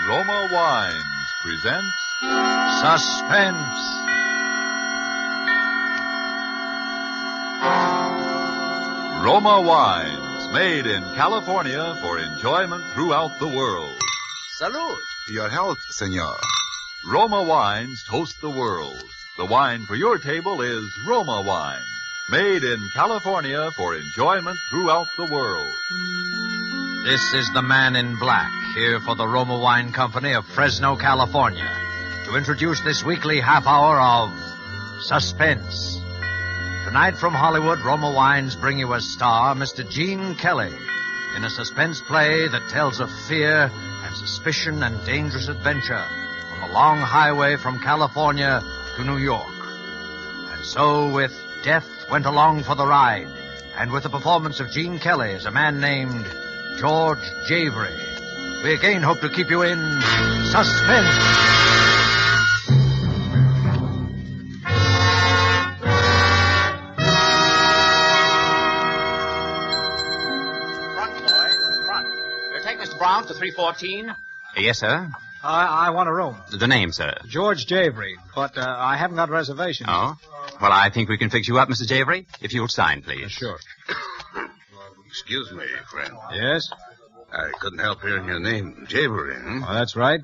Roma Wines presents Suspense. Roma Wines, made in California for enjoyment throughout the world. Salud. Your health, senor. Roma Wines toast the world. The wine for your table is Roma Wine, made in California for enjoyment throughout the world. This is the man in black, here for the Roma Wine Company of Fresno, California, to introduce this weekly half hour of Suspense. Tonight from Hollywood, Roma Wines bring you as star Mr. Gene Kelly in a suspense play that tells of fear and suspicion and dangerous adventure on the long highway from California to New York. And so, with Death Went Along for the Ride, and with the performance of Gene Kelly as a man named George Javery, we again hope to keep you in suspense. Front, boy. Front. You take Mr. Brown to 314? Yes, sir. I want a room. The name, sir. George Javery, but I haven't got reservations. Oh? Well, I think we can fix you up, Mr. Javery, if you'll sign, please. Sure. Excuse me, friend. Yes? I couldn't help hearing your name, Javery, Oh, that's right.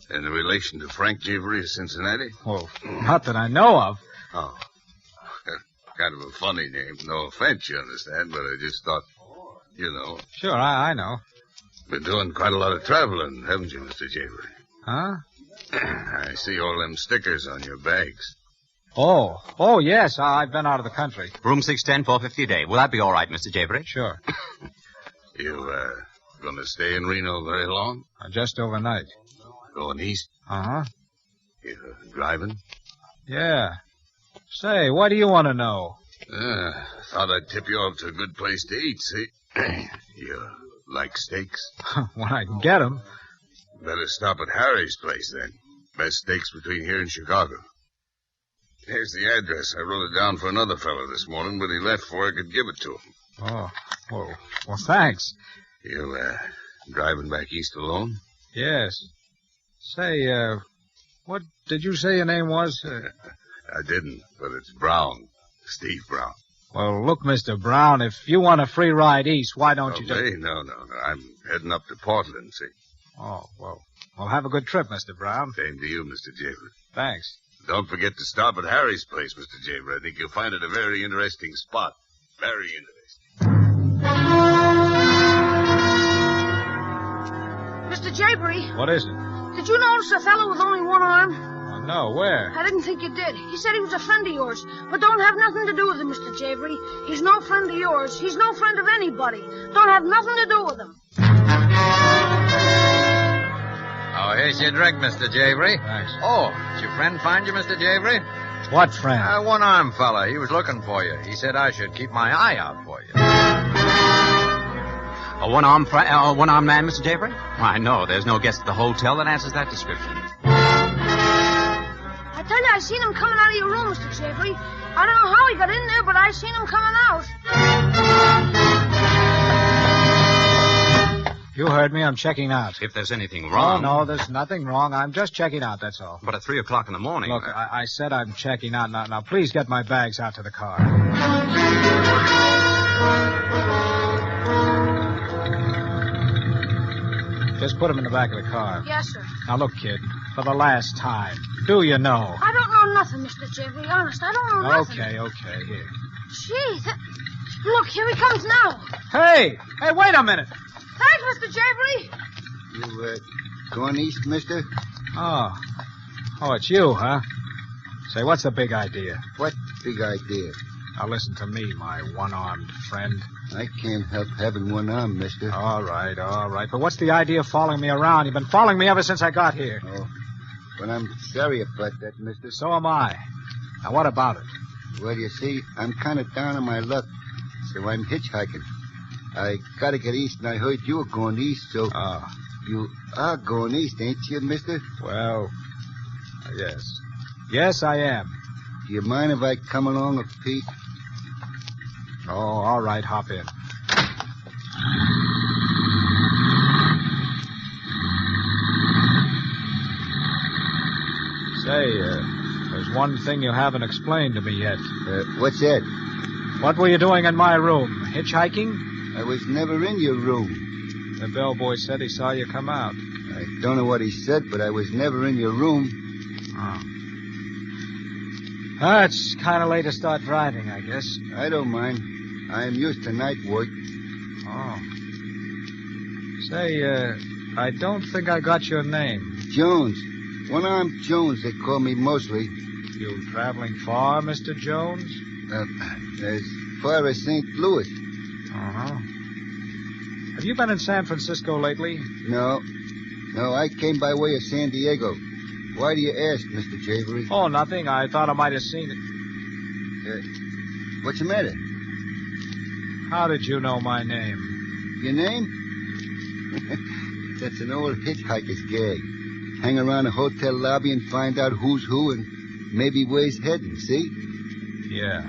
In relation to Frank Javery of Cincinnati? Well, not that I know of. Oh. Kind of a funny name. No offense, you understand, but I just thought, you know. Sure, I know. Been doing quite a lot of traveling, haven't you, Mr. Javery? Huh? I see all them stickers on your bags. Oh, yes, I've been out of the country. Room 610, $4.50 a day. Will that be all right, Mr. Javery? Sure. You, gonna stay in Reno very long? Just overnight. Going east? Uh-huh. You driving? Yeah. Say, what do you want to know? Thought I'd tip you off to a good place to eat, see? You like steaks? When I can get them. Better stop at Harry's place, then. Best steaks between here and Chicago. Here's the address. I wrote it down for another fellow this morning, but he left before I could give it to him. Oh, well, thanks. You, driving back east alone? Yes. Say, what did you say your name was? I didn't, but it's Brown. Steve Brown. Well, look, Mr. Brown, if you want a free ride east, why don't you just... Me? No. I'm heading up to Portland, see. Oh, well, have a good trip, Mr. Brown. Same to you, Mr. Javery. Thanks. Don't forget to stop at Harry's place, Mr. Javery. I think you'll find it a very interesting spot. Very interesting. Mr. Javery. What is it? Did you notice a fellow with only one arm? Oh, no, where? I didn't think you did. He said he was a friend of yours, but don't have nothing to do with him, Mr. Javery. He's no friend of yours. He's no friend of anybody. Don't have nothing to do with him. Oh, here's your drink, Mr. Javery. Thanks. Oh, did your friend find you, Mr. Javery? What friend? One-armed fella. He was looking for you. He said I should keep my eye out for you. A one-armed man, Mr. Javery? Why, no, there's no guest at the hotel that answers that description. I tell you, I seen him coming out of your room, Mr. Javery. I don't know how he got in there, but I seen him coming out. You heard me. I'm checking out. If there's anything wrong... Oh, no, there's nothing wrong. I'm just checking out, that's all. But at 3 o'clock in the morning... Look, I said I'm checking out. Now, please get my bags out to the car. Just put them in the back of the car. Yes, sir. Now, look, kid, for the last time, do you know? I don't know nothing, Mr. Javery. Honest, I don't know nothing. Okay, here. Gee, look, here he comes now. Hey, wait a minute. Thanks, Mr. Javery. You, going east, mister? Oh, it's you, huh? Say, what's the big idea? What big idea? Now, listen to me, my one-armed friend. I can't help having one arm, mister. All right. But what's the idea of following me around? You've been following me ever since I got here. Oh, well, I'm sorry about that, mister. So am I. Now, what about it? Well, you see, I'm kind of down on my luck, so I'm hitchhiking. I gotta get east, and I heard you were going east, so... Oh. You are going east, ain't you, mister? Well, yes. Yes, I am. Do you mind if I come along a peek? Oh, all right, hop in. Say, there's one thing you haven't explained to me yet. What's that? What were you doing in my room? Hitchhiking? I was never in your room. The bellboy said he saw you come out. I don't know what he said, but I was never in your room. Oh. It's kind of late to start driving, I guess. I don't mind. I am used to night work. Oh. Say, I don't think I got your name. Jones. One-armed Jones, they call me mostly. You traveling far, Mr. Jones? As far as St. Louis. Uh-huh. Have you been in San Francisco lately? No, I came by way of San Diego. Why do you ask, Mr. Javery? Oh, nothing. I thought I might have seen it. What's the matter? How did you know my name? Your name? That's an old hitchhiker's gag. Hang around a hotel lobby and find out who's who and maybe where he's heading, see? Yeah.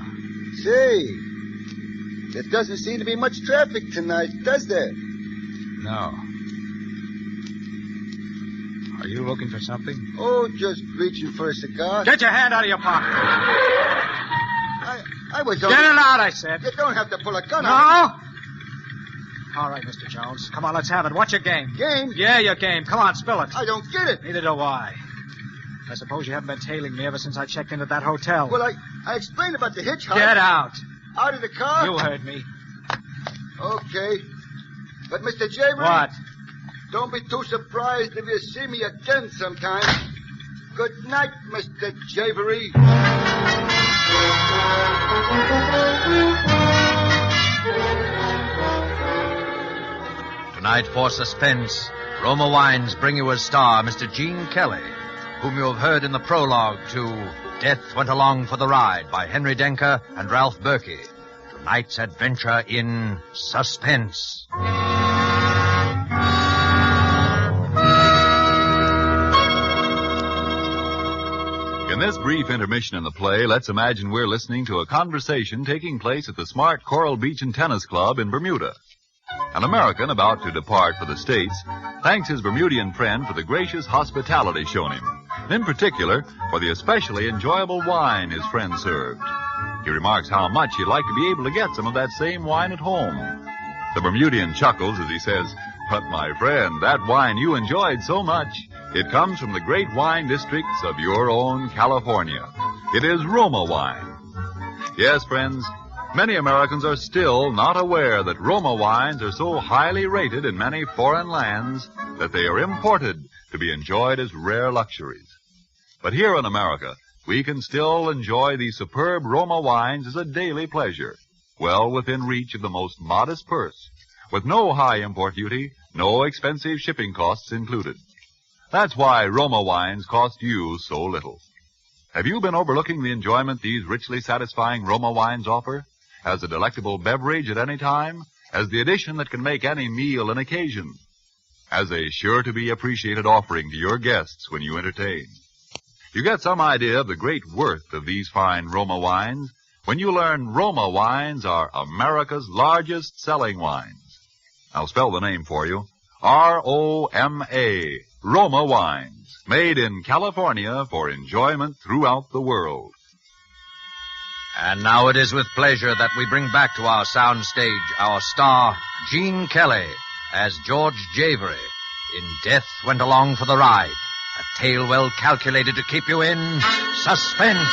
Say, there doesn't seem to be much traffic tonight, does there? No. Are you looking for something? Oh, just reaching for a cigar. Get your hand out of your pocket. I was Get it out, I said. You don't have to pull a gun No? on me. All right, Mr. Jones. Come on, let's have it. What's your game? Game? Yeah, your game. Come on, spill it. I don't get it. Neither do I. I suppose you haven't been tailing me ever since I checked into that hotel. Well, I explained about the hitchhike. Get out. Out of the car? You heard me. Okay. But, Mr. Javery... What? Don't be too surprised if you see me again sometime. Good night, Mr. Javery. Tonight for Suspense, Roma Wines bring you as star Mr. Gene Kelly, whom you have heard in the prologue to Death Went Along for the Ride by Henry Denker and Ralph Berkey. Tonight's adventure in Suspense. In this brief intermission in the play, let's imagine we're listening to a conversation taking place at the smart Coral Beach and Tennis Club in Bermuda. An American about to depart for the States thanks his Bermudian friend for the gracious hospitality shown him, and in particular for the especially enjoyable wine his friend served. He remarks how much he'd like to be able to get some of that same wine at home. The Bermudian chuckles as he says, "But my friend, that wine you enjoyed so much, it comes from the great wine districts of your own California. It is Roma wine." Yes, friends, many Americans are still not aware that Roma wines are so highly rated in many foreign lands that they are imported to be enjoyed as rare luxuries. But here in America, we can still enjoy these superb Roma wines as a daily pleasure, well within reach of the most modest purse, with no high import duty, no expensive shipping costs included. That's why Roma wines cost you so little. Have you been overlooking the enjoyment these richly satisfying Roma wines offer? As a delectable beverage at any time? As the addition that can make any meal an occasion? As a sure-to-be appreciated offering to your guests when you entertain? You get some idea of the great worth of these fine Roma wines when you learn Roma wines are America's largest selling wines. I'll spell the name for you. R-O-M-A. Roma wines, made in California for enjoyment throughout the world. And now it is with pleasure that we bring back to our soundstage our star, Gene Kelly, as George Javery in Death Went Along for the Ride, a tale well calculated to keep you in suspense.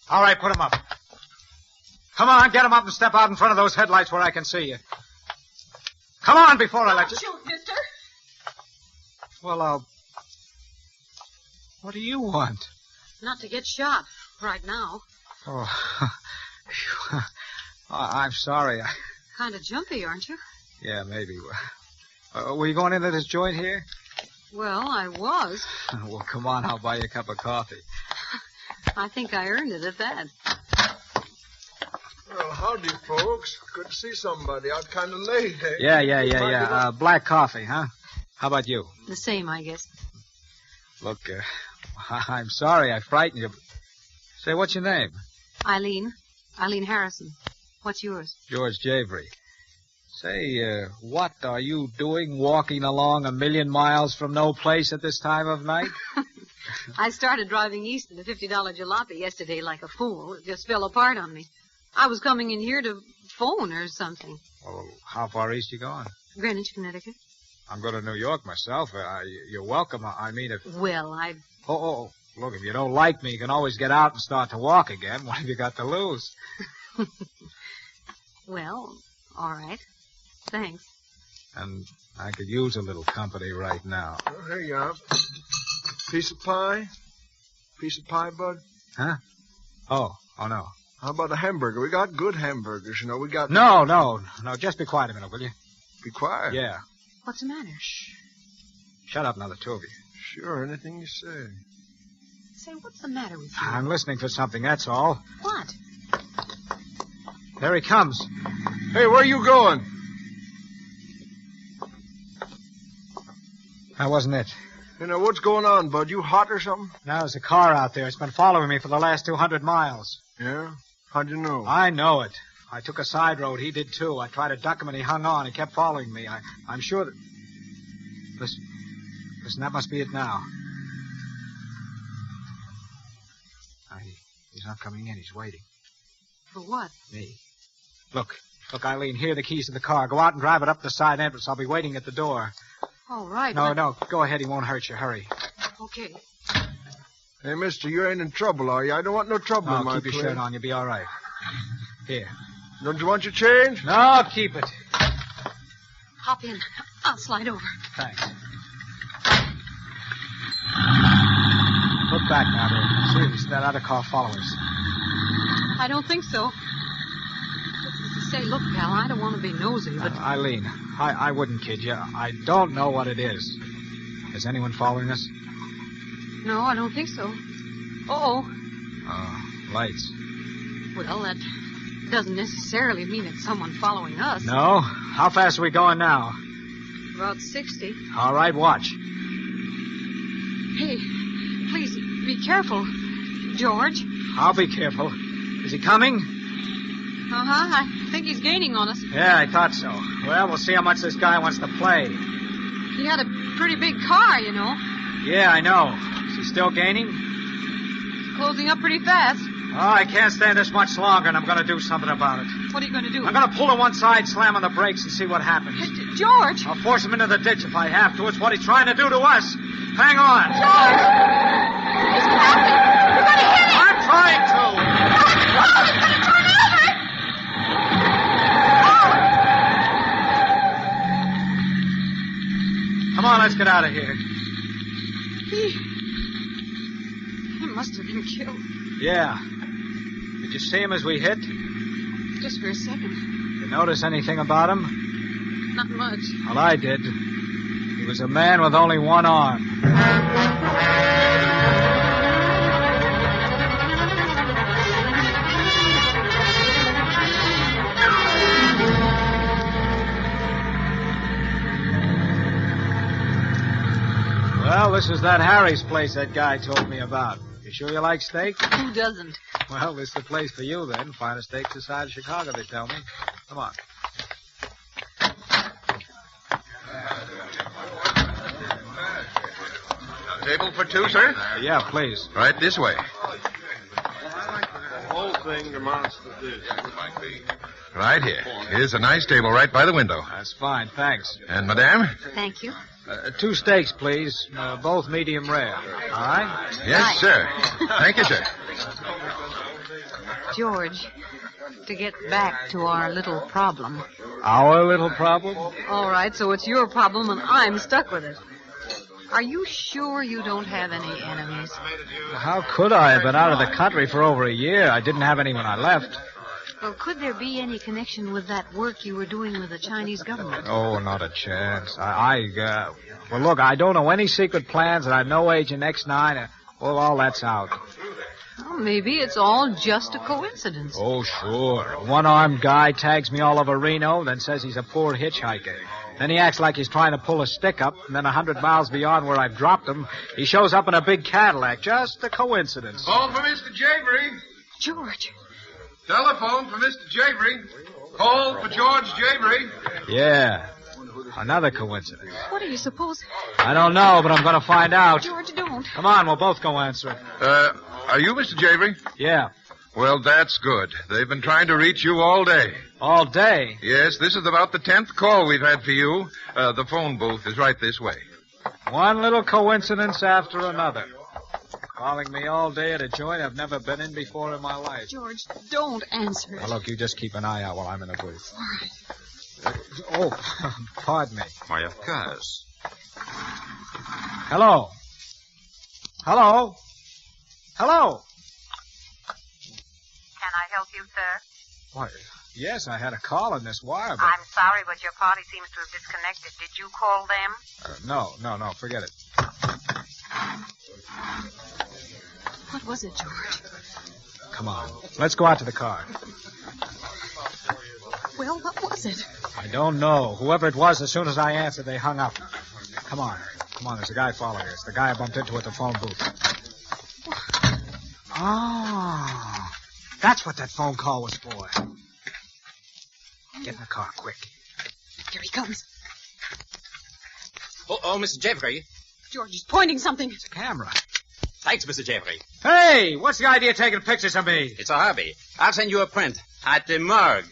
All right, put him up. Come on, get him up and step out in front of those headlights where I can see you. Come on before I let you... Shoot, mister. Well, what do you want? Not to get shot right now. Oh, I'm sorry. Kind of jumpy, aren't you? Yeah, maybe. Were you going into this joint here? Well, I was. Well, come on, I'll buy you a cup of coffee. I think I earned it at that. Well, howdy, folks. Good to see somebody out kind of late, eh? Yeah. Black coffee, huh? How about you? The same, I guess. Look, I'm sorry I frightened you. Say, what's your name? Eileen. Eileen Harrison. What's yours? George Javery. Say, what are you doing walking along 1,000,000 miles from no place at this time of night? I started driving east in a $50 jalopy yesterday like a fool. It just fell apart on me. I was coming in here to phone or something. Well, how far east you going? Greenwich, Connecticut. I'm going to New York myself. You're welcome. I mean, if... Well, Oh, look, if you don't like me, you can always get out and start to walk again. What have you got to lose? Well, all right. Thanks. And I could use a little company right now. Oh, here you are. Piece of pie? Piece of pie, bud? Huh? Oh, no. How about a hamburger? We got good hamburgers, you know. We got... No. Just be quiet a minute, will you? Be quiet? Yeah. What's the matter? Shh. Shut up now, the two of you. Sure, anything you say. Say, what's the matter with you? I'm listening for something, that's all. What? There he comes. Hey, where are you going? That wasn't it. You know, what's going on, bud? You hot or something? Now, there's a car out there. It's been following me for the last 200 miles. Yeah? How'd you know? I know it. I took a side road. He did, too. I tried to duck him, and he hung on. He kept following me. I'm sure that... Listen, that must be it now. He's not coming in. He's waiting. For what? Me. Look, Eileen, here are the keys to the car. Go out and drive it up the side entrance. I'll be waiting at the door. All right. No, go ahead. He won't hurt you. Hurry. Okay. Hey, mister, you ain't in trouble, are you? I don't want no trouble in my keep your place. shirt on. You'll be all right. Here. Don't you want your change? No, keep it. Hop in. I'll slide over. Thanks. Look back now, dear. See if that other car follows us. I don't think so. Say, look, pal, I don't want to be nosy, but... Eileen, I wouldn't kid you. I don't know what it is. Is anyone following us? No, I don't think so. Uh-oh. Oh, lights. Well, that doesn't necessarily mean it's someone following us. No? How fast are we going now? About 60. All right, watch. Hey, please, be careful, George. I'll be careful. Is he coming? Uh-huh. I think he's gaining on us. Yeah, I thought so. Well, we'll see how much this guy wants to play. He had a pretty big car, you know. Yeah, I know. Is he still gaining? He's closing up pretty fast. Oh, I can't stand this much longer, and I'm going to do something about it. What are you going to do? I'm going to pull to one side, slam on the brakes, and see what happens. George! I'll force him into the ditch if I have to. It's what he's trying to do to us. Hang on. George! He's crashing! You're going to hit him! I'm trying to. Oh, he's going to turn over! Come on, let's get out of here. He must have been killed. Yeah. Did you see him as we hit? Just for a second. You notice anything about him? Not much. Well, I did. He was a man with only one arm. Well, this is that Harry's place that guy told me about. You sure you like steak? Who doesn't? Well, this is the place for you, then. Finest steaks this side of Chicago, they tell me. Come on. Table for two, sir? Yeah, please. Right this way. The whole thing amounts to this. Right here. Here's a nice table right by the window. That's fine, thanks. And, madame? Thank you. 2 steaks, please. Both medium rare. All right? Yes, sir. Thank you, sir. George, to get back to our little problem. Our little problem? All right, so it's your problem and I'm stuck with it. Are you sure you don't have any enemies? How could I? I've been out of the country for over a year. I didn't have any when I left. Well, could there be any connection with that work you were doing with the Chinese government? Oh, not a chance. Well, look, I don't know any secret plans, and I'm no Agent X9. Well, all that's out. Well, maybe it's all just a coincidence. Oh, sure. A one-armed guy tags me all over Reno, then says he's a poor hitchhiker. Then he acts like he's trying to pull a stick up, and then 100 miles beyond where I've dropped him, he shows up in a big Cadillac. Just a coincidence. Call for Mr. Javery. George. Telephone for Mr. Javery. Call for George Javery. Yeah. Another coincidence. What are you supposing? I don't know, but I'm going to find out. George, don't. Come on, we'll both go answer it. Are you Mr. Javery? Yeah. Well, that's good. They've been trying to reach you all day. All day? Yes, this is about the 10th call we've had for you. The phone booth is right this way. One little coincidence after another. Calling me all day at a joint I've never been in before in my life. George, don't answer it. Now, look, you just keep an eye out while I'm in the booth. All right. Oh, pardon me. Why, of course. Hello? Hello? Hello? Can I help you, sir? Why, yes, I had a call on this wire, but... I'm sorry, but your party seems to have disconnected. Did you call them? No, forget it. What was it, George? Come on, let's go out to the car. Well, what was it? I don't know. Whoever it was, as soon as I answered, they hung up. Come on, there's a guy following us. The guy I bumped into at the phone booth. Oh, that's what that phone call was for. Get in the car, quick. Here he comes. Oh, Mr. Javery. George is pointing something. It's a camera. Thanks, Mr. Javery. Hey, what's the idea of taking pictures of me? It's a hobby. I'll send you a print at the morgue.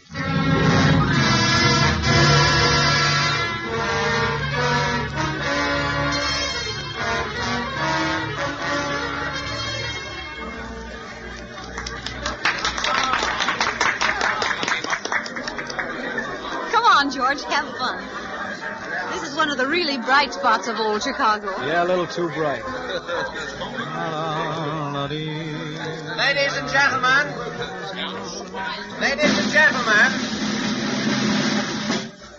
George, have fun. This is one of the really bright spots of old Chicago. Yeah, a little too bright. Ladies and gentlemen. Ladies and gentlemen.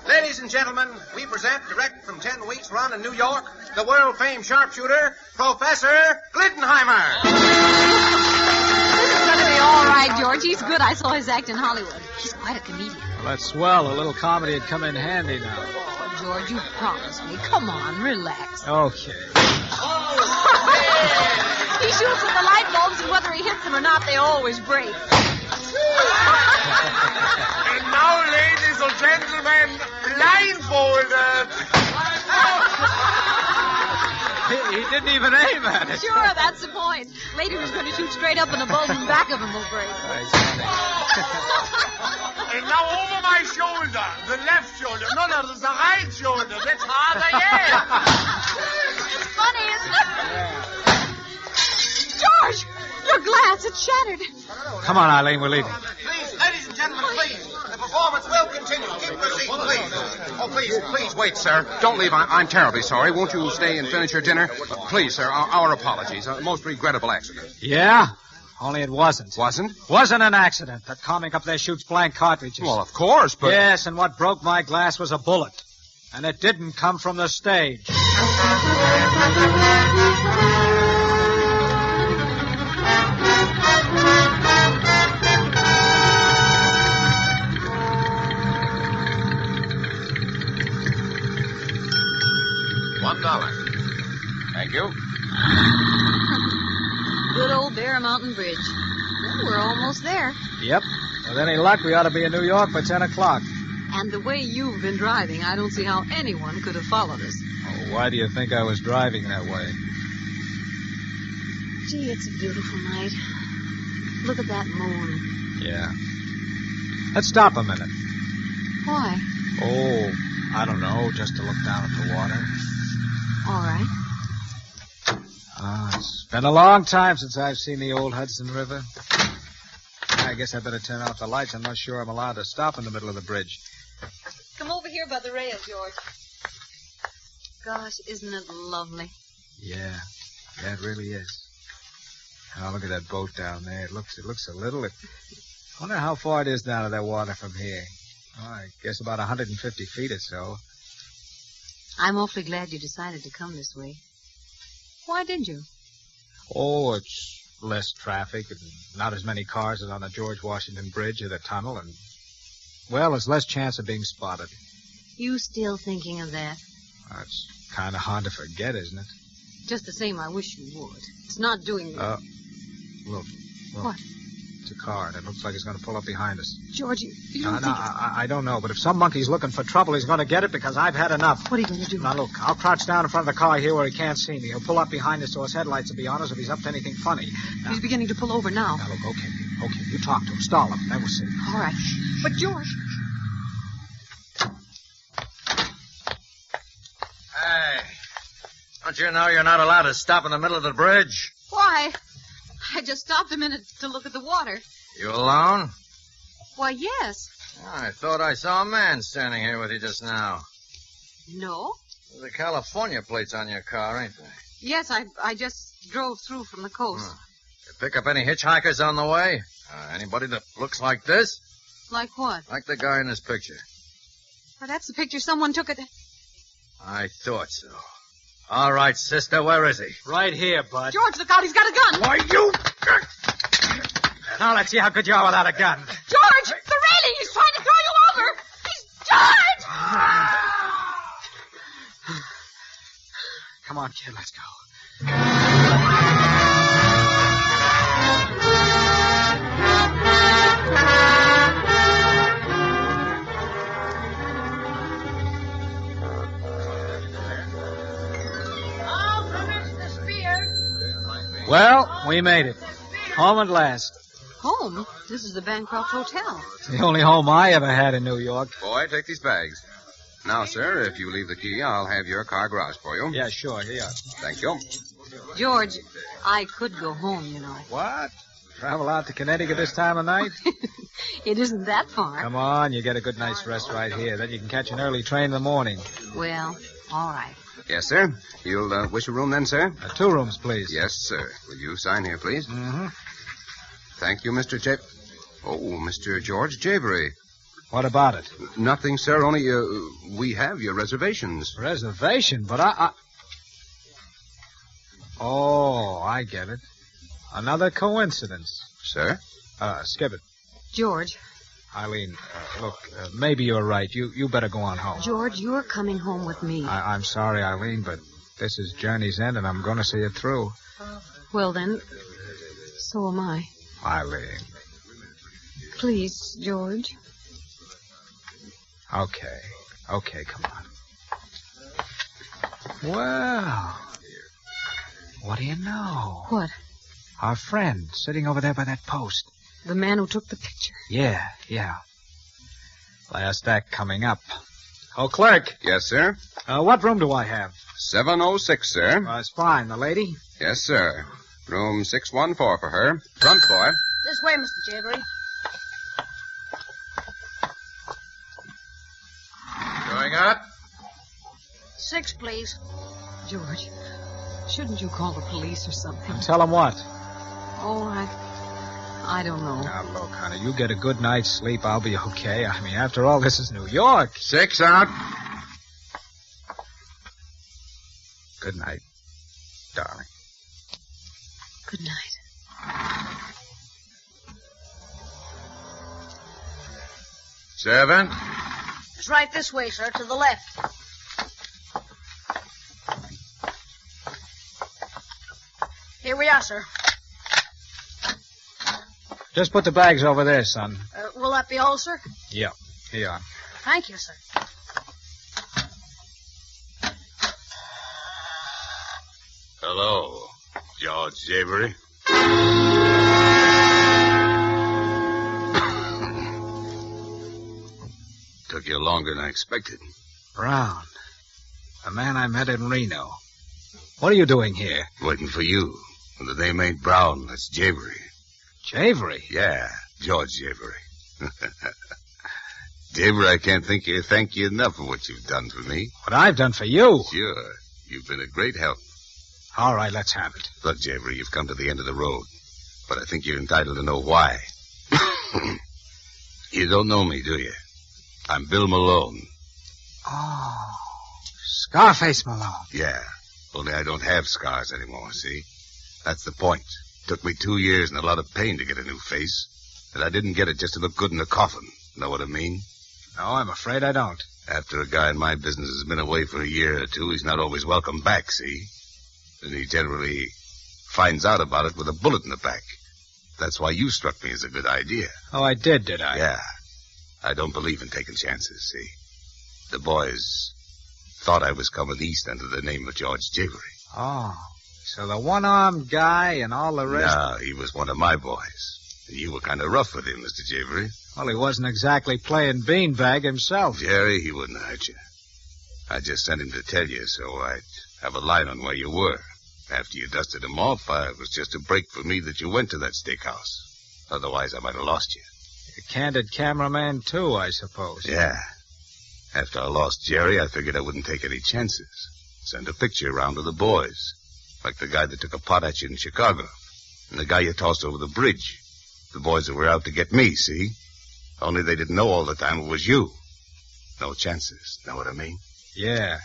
Ladies and gentlemen, we present direct from 10 weeks run in New York, the world-famed sharpshooter, Professor Glittenheimer. This is going to be all right, George. He's good. I saw his act in Hollywood. He's quite a comedian. Well, that's swell. A little comedy had come in handy now. Oh, George, you promised me. Come on, relax. Okay. He shoots at the light bulbs, and whether he hits them or not, they always break. And now, ladies and gentlemen, blindfolded. He didn't even aim at it. Sure, that's the point. Later he's going to shoot straight up, and the bulb in the back of him will break. And now over my shoulder, the left shoulder. No, the right shoulder. That's harder yet. It's funny, isn't it? George, your glass, it's shattered. Come on, Eileen, we're leaving. Please, ladies and gentlemen, please. The performance will continue. Keep proceeding, please. Oh, please wait, sir. Don't leave. I'm terribly sorry. Won't you stay and finish your dinner? Please, sir, our apologies. A most regrettable accident. Yeah? Only it wasn't. Wasn't? Wasn't an accident. That comic up there shoots blank cartridges. Well, of course, but... Yes, and what broke my glass was a bullet. And it didn't come from the stage. $1. Thank you. Good old Bear Mountain Bridge. Well, we're almost there. Yep. With any luck, we ought to be in New York by 10 o'clock. And the way you've been driving, I don't see how anyone could have followed us. Oh, why do you think I was driving that way? Gee, it's a beautiful night. Look at that moon. Yeah. Let's stop a minute. Why? Oh, I don't know, just to look down at the water. All right. It's been a long time since I've seen the old Hudson River. I guess I better turn off the lights. I'm not sure I'm allowed to stop in the middle of the bridge. Come over here by the rail, George. Gosh, isn't it lovely? Yeah, it really is. Oh, look at that boat down there. It looks a little... I wonder how far it is down to that water from here. Oh, I guess about 150 feet or so. I'm awfully glad you decided to come this way. Why did you? Oh, it's less traffic and not as many cars as on the George Washington Bridge or the tunnel, and, well, there's less chance of being spotted. You still thinking of that? That's kind of hard to forget, isn't it? Just the same, I wish you would. It's not doing you. Look. What? It's a car, and it looks like it's going to pull up behind us. George, you don't think... I don't know, but if some monkey's looking for trouble, he's going to get it because I've had enough. What are you going to do? Now, look, I'll crouch down in front of the car here where he can't see me. He'll pull up behind us so his headlights will be on us if he's up to anything funny. Now, he's beginning to pull over now. Now, look, okay, you talk to him. Stall him, then we'll see. All right. But, George... Hey, don't you know you're not allowed to stop in the middle of the bridge? Why? I just stopped a minute to look at the water. You alone? Why, yes. I thought I saw a man standing here with you just now. No? There's the California plates on your car, ain't there? Yes, I just drove through from the coast. You pick up any hitchhikers on the way? Anybody that looks like this? Like what? Like the guy in this picture. Well, that's the picture someone took at... I thought so. All right, sister, where is he? Right here, bud. George, look out, he's got a gun. Why, you... Now let's see how good you are without a gun. George, the railing, he's trying to throw you over. He's George! Come on, kid, let's go. Well, we made it. Home at last. Home? This is the Bancroft Hotel. It's the only home I ever had in New York. Boy, take these bags. Now, sir, if you leave the key, I'll have your car garage for you. Yeah, sure. Here you are. Thank you. George, I could go home, you know. What? Travel out to Connecticut this time of night? It isn't that far. Come on, you get a good night's rest right here. Then you can catch an early train in the morning. Well, all right. Yes, sir. You'll wish a room then, sir? 2 rooms, please. Yes, sir. Will you sign here, please? Mm-hmm. Thank you, Mr. Mr. George Javery. What about it? Nothing, sir. Only we have your reservations. Reservation? But I... Oh, I get it. Another coincidence. Sir? Skip it. George. Eileen, look, maybe you're right. You better go on home. George, you're coming home with me. I'm sorry, Eileen, but this is journey's end, and I'm going to see it through. Well, then, so am I. Eileen. Please, George. Okay, come on. Well, what do you know? What? Our friend sitting over there by that post. The man who took the picture. Yeah. Last act coming up. Oh, clerk. Yes, sir? What room do I have? 706, sir. It's fine. The lady? Yes, sir. Room 614 for her. Front, boy. This way, Mr. Javery. Going up? 6, please. George, shouldn't you call the police or something? And tell them what? Oh, I don't know. Now, look, honey, you get a good night's sleep, I'll be okay. I mean, after all, this is New York. 6 out. Good night, darling. Good night. 7. It's right this way, sir, to the left. Here we are, sir. Just put the bags over there, son. Will that be all, sir? Yeah, here you are. Thank you, sir. Hello, George Javery. Took you longer than I expected. Brown, the man I met in Reno. What are you doing here? Waiting for you. The name ain't Brown, that's Javery. Javery? Yeah, George Javery. Javery, I can't thank you enough for what you've done for me. What I've done for you? Sure. You've been a great help. All right, let's have it. Look, Javery, you've come to the end of the road. But I think you're entitled to know why. You don't know me, do you? I'm Bill Malone. Oh, Scarface Malone. Yeah, only I don't have scars anymore, see? That's the point. Took me 2 years and a lot of pain to get a new face. And I didn't get it just to look good in a coffin. Know what I mean? No, I'm afraid I don't. After a guy in my business has been away for a year or two, he's not always welcome back, see? And he generally finds out about it with a bullet in the back. That's why you struck me as a good idea. Oh, I did I? Yeah. I don't believe in taking chances, see? The boys thought I was coming east under the name of George Javery. Oh, so the one-armed guy and all the rest... No, he was one of my boys. And you were kind of rough with him, Mr. Javery. Well, he wasn't exactly playing beanbag himself. Jerry, he wouldn't hurt you. I just sent him to tell you so I'd have a line on where you were. After you dusted him off, it was just a break for me that you went to that steakhouse. Otherwise, I might have lost you. A candid cameraman, too, I suppose. Yeah. After I lost Jerry, I figured I wouldn't take any chances. Send a picture around to the boys. Like the guy that took a pot at you in Chicago. And the guy you tossed over the bridge. The boys that were out to get me, see? Only they didn't know all the time it was you. No chances. Know what I mean? Yeah.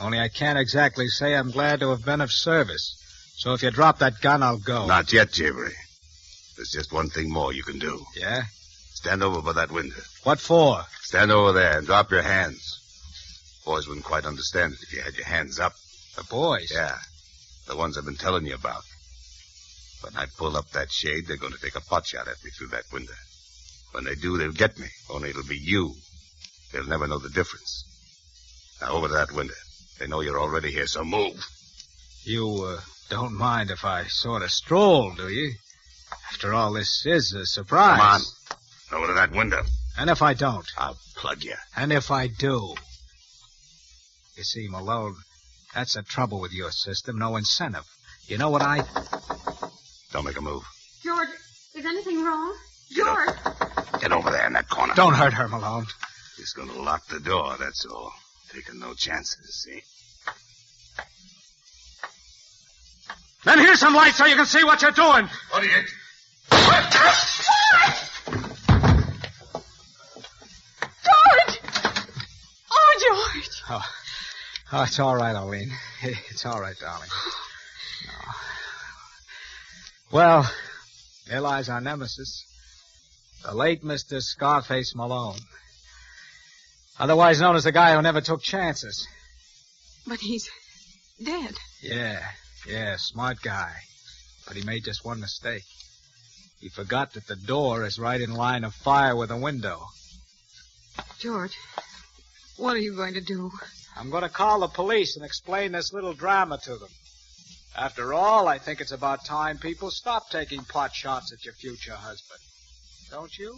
Only I can't exactly say I'm glad to have been of service. So if you drop that gun, I'll go. Not yet, Javery. There's just one thing more you can do. Yeah? Stand over by that window. What for? Stand over there and drop your hands. Boys wouldn't quite understand it if you had your hands up. The boys? Yeah. The ones I've been telling you about. When I pull up that shade, they're going to take a pot shot at me through that window. When they do, they'll get me. Only it'll be you. They'll never know the difference. Now, over to that window. They know you're already here, so move. You, don't mind if I sort of stroll, do you? After all, this is a surprise. Come on. Over to that window. And if I don't? I'll plug you. And if I do? You see, Malone, that's the trouble with your system. No incentive. You know what I... Don't make a move. George, is anything wrong? George! Get over there in that corner. Don't hurt her, Malone. Just going to lock the door, that's all. Taking no chances, see? Then here's some light so you can see what you're doing. What are you... George! Oh, George! Oh, it's all right, Arlene. It's all right, darling. No. Well, there lies our nemesis. The late Mr. Scarface Malone. Otherwise known as the guy who never took chances. But he's dead. Yeah, smart guy. But he made just one mistake. He forgot that the door is right in line of fire with the window. George, what are you going to do? I'm going to call the police and explain this little drama to them. After all, I think it's about time people stop taking pot shots at your future husband. Don't you?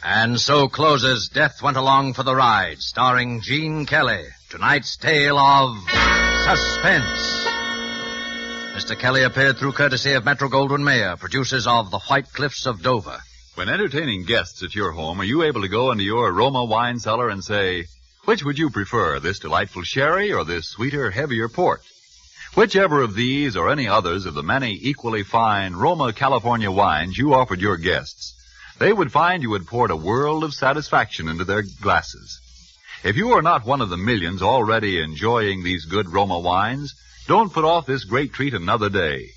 And so closes Death Went Along for the Ride, starring Gene Kelly. Tonight's tale of Suspense. Mr. Kelly appeared through courtesy of Metro-Goldwyn-Mayer, producers of The White Cliffs of Dover. When entertaining guests at your home, are you able to go into your Roma wine cellar and say, which would you prefer, this delightful sherry or this sweeter, heavier port? Whichever of these or any others of the many equally fine Roma California wines you offered your guests, they would find you had poured a world of satisfaction into their glasses. If you are not one of the millions already enjoying these good Roma wines, don't put off this great treat another day.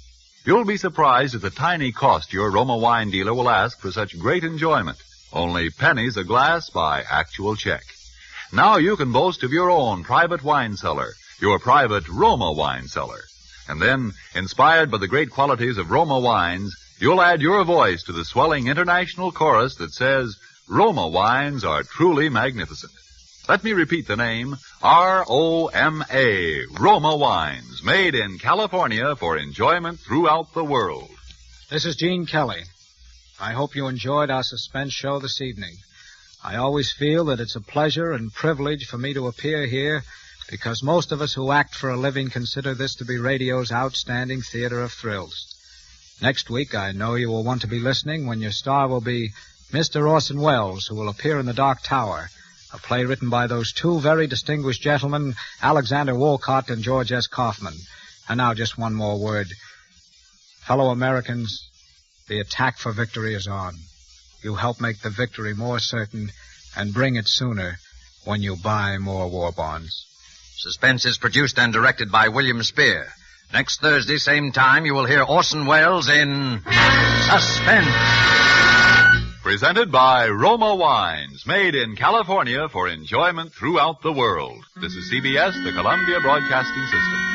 You'll be surprised at the tiny cost your Roma wine dealer will ask for such great enjoyment. Only pennies a glass by actual check. Now you can boast of your own private wine cellar, your private Roma wine cellar. And then, inspired by the great qualities of Roma wines, you'll add your voice to the swelling international chorus that says, Roma wines are truly magnificent. Let me repeat the name, R-O-M-A, Roma Wines, made in California for enjoyment throughout the world. This is Gene Kelly. I hope you enjoyed our suspense show this evening. I always feel that it's a pleasure and privilege for me to appear here because most of us who act for a living consider this to be radio's outstanding theater of thrills. Next week, I know you will want to be listening when your star will be Mr. Orson Welles, who will appear in The Dark Tower, a play written by those two very distinguished gentlemen, Alexander Wolcott and George S. Kaufman. And now just one more word. Fellow Americans, the attack for victory is on. You help make the victory more certain and bring it sooner when you buy more war bonds. Suspense is produced and directed by William Spear. Next Thursday, same time, you will hear Orson Welles in Suspense. Presented by Roma Wines, made in California for enjoyment throughout the world. This is CBS, the Columbia Broadcasting System.